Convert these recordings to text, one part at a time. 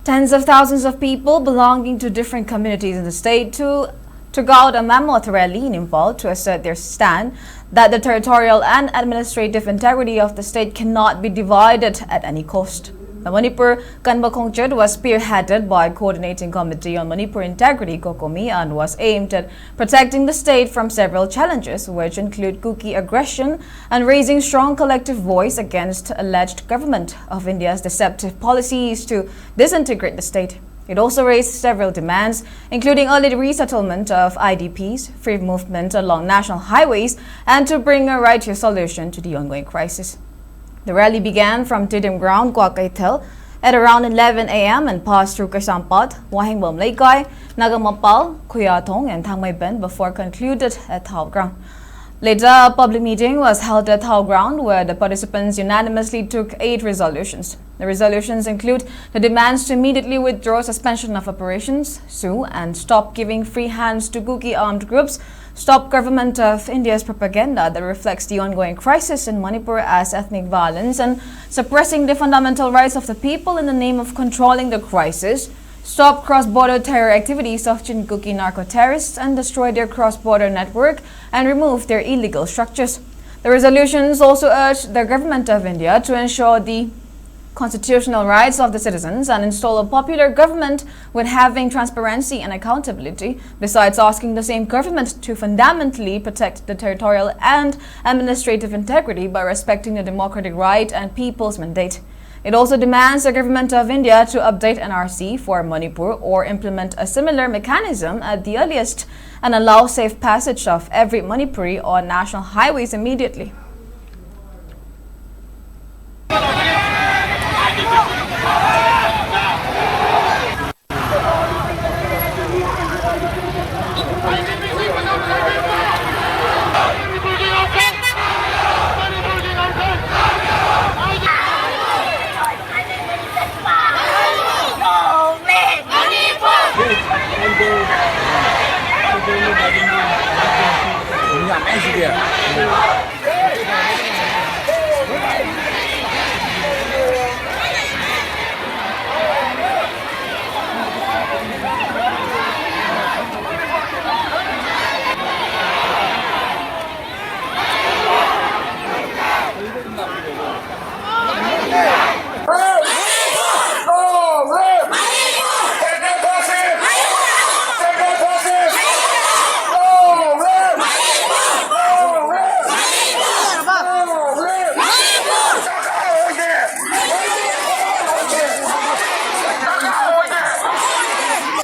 Tens of thousands of people belonging to different communities in the state took out a mammoth rally in Imphal to assert their stand that the territorial and administrative integrity of the state cannot be divided at any cost. The Manipur Kanba Khongchat was spearheaded by Coordinating Committee on Manipur Integrity Cocomi and was aimed at protecting the state from several challenges, which include Kuki aggression and raising strong collective voice against alleged government of India's deceptive policies to disintegrate the state. It also raised several demands, including early resettlement of IDPs, free movement along national highways, and to bring a righteous solution to the ongoing crisis. The rally began from Tidim Ground, Kwakaitel, at around 11 a.m. and passed through Kasampat, Wahingbom Laikai, Nagamapal, Kuyatong, and Thangmai Bend before concluded at Thao Ground. Later, a public meeting was held at Thao Ground where the participants unanimously took 8 resolutions. The resolutions include the demands to immediately withdraw suspension of operations, sue and stop giving free hands to Kuki armed groups, stop government of India's propaganda that reflects the ongoing crisis in Manipur as ethnic violence, and suppressing the fundamental rights of the people in the name of controlling the crisis, stop cross-border terror activities of Kuki narco-terrorists and destroy their cross-border network and remove their illegal structures. The resolutions also urged the government of India to ensure the constitutional rights of the citizens and install a popular government with having transparency and accountability, besides asking the same government to fundamentally protect the territorial and administrative integrity by respecting the democratic right and people's mandate. It also demands the government of India to update NRC for Manipur or implement a similar mechanism at the earliest and allow safe passage of every Manipuri on national highways immediately.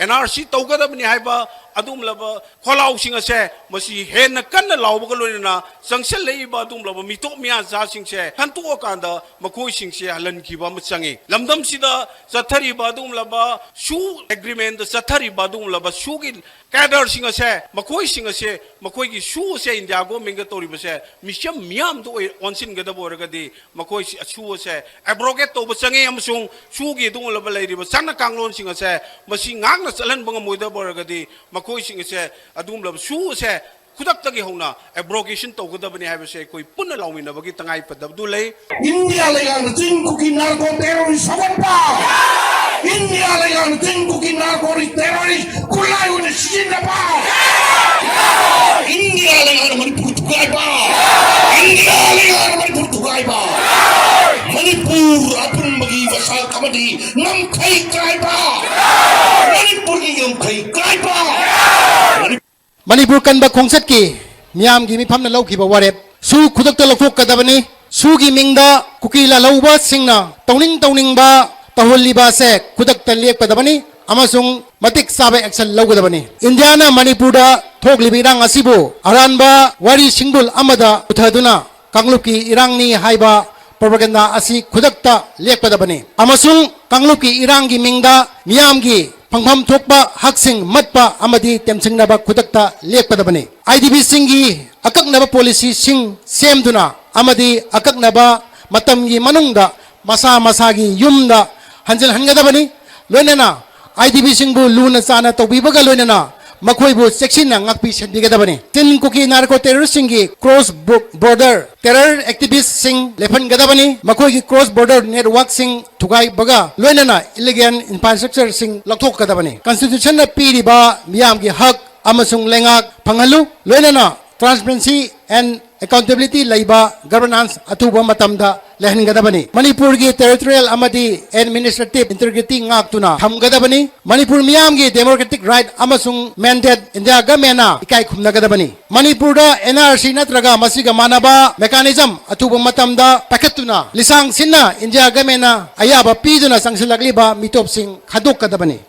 NRC Togadabni Haiba, Adum Lava, Kolau Singase, Masi Hen, Kana Laubagaluna, Sanction Laiba Dum Lava, Mitomia Zasing Se, Hantuokanda, Makoi Singse, Alan Kiba Matsangi, Lamdam Sida, Satari Badum Lava, Shu Agreement, the Satari Badum Lava, Shugil, Kadar Singase, Makoi Singase, Makoi Shu Se in Diago Mingatori Base, Misham Miam do Onsin Gadaboragadi, Makoi Shu Se, Abrogeto Basangi Amsung, Shugi Dum Lava Lady, Sana Kanglon Singase, Machine Agnes Alan Bangamuda Boragadi, Makoi Singase, Adum Lava Shu Se. Kudaptagi hona abrogation to kudabani have say koi punna laumi na bagi tangai padabdule India legang ting kuki narco terrorist sabapa India legang ting kuki narco terrorist kulai une sijinda pa India legang Manipur tugai pa India legang Manipur tugai pa Manipur apun bagi basal kamadi nam kai kai pa Manipur ni nam kai kai pa Manipur Kanba Khongchat ki miyam gi mifam na lauki ba warep su khudak ta lafok kadabani su gi mingda kukila lauba singna tawning ba tahulli ba se khudak ta lek padabani amasung matik sabe action laugadabani Indiana Manipur da thokli birang asibu aranba wari singbul amada uthaduna kangluki irang ni haiba propaganda asi khudak ta lek padabani amasung kangluki irang gi mingda miyam gi Pangpam Thokpa Haksing Matpa Amadi Temsingnaba Kudakta Lekpadabani IDB Singi Akaknaba Policy Sing Semduna Amadi Akaknaba Matamgi Manungda Masa Masagi Yumda Hanjal Hangadabani Loinana IDB Singbu Luna Sana Tobibaga Loinana ꯃꯈꯣꯏꯕꯨ ꯆꯦꯛꯁꯤꯟꯅ ꯉꯥꯛꯄꯤ ꯁꯦꯟꯕꯤꯒꯗꯕꯅꯤ ꯇꯤꯟ cookie narco ꯇꯦꯔꯣꯔꯤꯁꯁꯤꯡꯒꯤ cross border terror ꯑꯦꯛꯇꯤꯚꯤꯁꯁꯤꯡ ꯂꯦꯞꯍꯟꯒꯗꯕꯅꯤ ꯃꯈꯣꯏꯒꯤ cross border ꯅꯦꯠꯋꯥꯔꯛꯁꯤꯡ ꯊꯨꯒꯥꯏꯕꯒ ꯂꯣꯏꯅꯅ illegal ꯏꯟꯐ꯭ꯔꯥꯁꯇ꯭ꯔꯛꯆꯔꯁꯤꯡ ꯂꯧꯊꯣꯛꯀꯗꯕꯅꯤ ꯀꯟꯁꯇꯤꯇ꯭ꯌꯨꯁꯟꯅ ꯄꯤꯔꯤꯕ ꯃꯤꯌꯥꯝꯒꯤ ꯍꯛ ꯑꯃꯁꯨꯡ ꯂꯩꯉꯥꯛ ꯐꯪꯍꯜꯂꯨ ꯂꯣꯏꯅꯅ ꯇ꯭ꯔꯥꯟꯁꯄꯔꯦꯟꯁꯤ ꯑꯦꯟ ꯑꯦꯀꯥꯎꯟꯇꯦꯕꯤलिटी ꯂꯩꯕ ꯒꯕꯔꯅꯥꯟꯁ ꯑꯊꯨꯕ ꯃꯇꯝꯗ ꯂꯩꯍꯟꯒꯗꯕꯅꯤ ꯃꯅꯤꯄꯨꯔꯒꯤ ꯇꯦꯔꯤꯇꯣꯔꯤꯌꯦꯜ ꯑꯃꯗꯤ ꯑꯦꯗꯃꯤꯅꯤꯁꯇ꯭ꯔꯦꯇꯤꯚ ꯏꯟꯇꯤग्ꯔꯤꯇꯤ ꯉꯥꯛꯇꯨꯅ ꯊꯝꯒꯗꯕꯅꯤ ꯃꯅꯤꯄꯨꯔ ꯃꯤꯌꯥꯝꯒꯤ ꯗꯦꯃꯣꯀ꯭ꯔꯦꯇꯤꯛ ꯔꯥꯏꯠ ꯑꯃꯁꯨꯡ ꯃꯦꯟꯗꯦꯠ ꯏꯟꯗꯤꯌꯥ ꯒꯃꯦꯟꯅ ꯏꯀꯥꯏ ꯈꯨꯝꯅꯒꯗꯕꯅꯤ ꯃꯅꯤꯄꯨꯔꯗ NRC ꯅꯠꯇ꯭ꯔꯒ ꯃꯁꯤꯒ ꯃꯥꯟꯅꯕ ꯃꯦꯀꯥꯅꯤꯖꯝ ꯑꯊꯨꯕ ꯃꯇꯝꯗ ꯄꯥꯏꯈꯠꯇꯨꯅ ꯂꯤꯁꯥꯡ ꯁꯤꯟꯅ ꯏꯟꯗꯤꯌꯥ ꯒꯃꯦꯟꯅ ꯑꯌꯥꯕ ꯄꯤꯗꯨꯅ ꯆꯪꯁꯤꯜꯂꯛꯂꯤꯕ ꯃꯤꯇꯣꯞꯁꯤꯡ ꯈꯥꯗꯣꯛꯀꯗꯕꯅꯤ